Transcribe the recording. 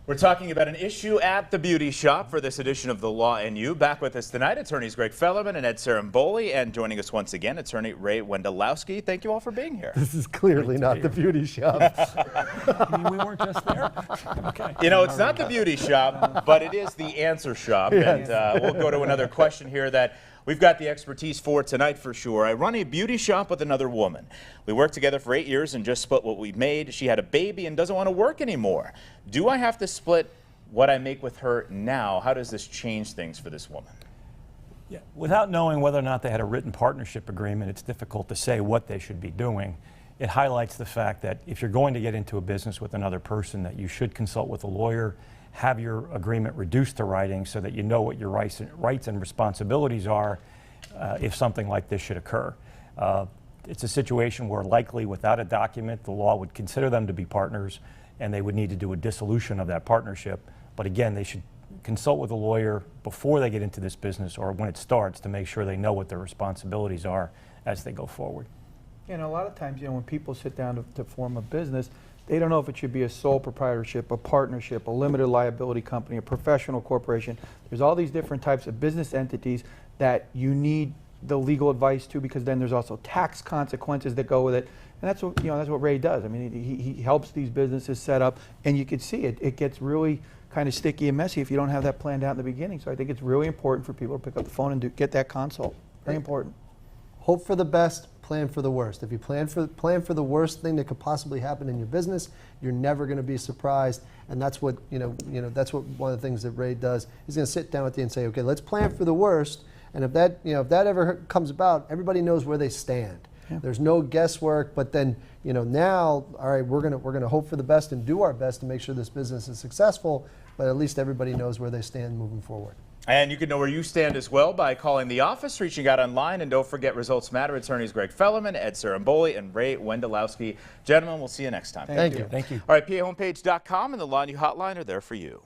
We're talking about an issue at the beauty shop for this edition of The Law and You. Back with us tonight, attorneys Greg Fellerman and Ed Ciarimboli, and joining us once again, attorney Ray Wendelowski. Thank you all for being here. This is clearly not the beauty shop. You mean we weren't just there? Okay. You know, it's not the beauty shop, but it is the answer shop. Yes. And we'll go to another question here that we've got the expertise for tonight for sure. I run a beauty shop with another woman. We worked together for 8 years and just split what we made. She had a baby and doesn't want to work anymore. Do I have to split what I make with her now? How does this change things for this woman? Yeah. Without knowing whether or not they had a written partnership agreement, it's difficult to say what they should be doing. It highlights the fact that if you're going to get into a business with another person, that you should consult with a lawyer, have your agreement reduced to writing so that you know what your rights and responsibilities are if something like this should occur. It's a situation where likely without a document, the law would consider them to be partners and they would need to do a dissolution of that partnership. But again, they should consult with a lawyer before they get into this business or when it starts to make sure they know what their responsibilities are as they go forward. You know, a lot of times, you know, when people sit down to form a business, they don't know if it should be a sole proprietorship, a partnership, a limited liability company, a professional corporation. There's all these different types of business entities that you need the legal advice to, because then there's also tax consequences that go with it. And that's what, you know, that's what Ray does. I mean, he helps these businesses set up, and you can see it gets really kind of sticky and messy if you don't have that planned out in the beginning. So I think it's really important for people to pick up the phone and get that consult. Very important. Hope for the best, plan for the worst. If you plan for the worst thing that could possibly happen in your business, you're never going to be surprised. And that's what that's what one of the things that Ray does. He's going to sit down with you and say, okay, let's plan for the worst. And if that ever comes about, everybody knows where they stand. Yeah. There's no guesswork. But then now, all right, we're gonna hope for the best and do our best to make sure this business is successful. But at least everybody knows where they stand moving forward. And you can know where you stand as well by calling the office, reaching out online, and don't forget Results Matter. Attorneys Greg Fellerman, Ed Ciarimboli, and Ray Wendelowski. Gentlemen, we'll see you next time. Thank you. Thank you. All right, PAHomepage.com and the Law and You hotline are there for you.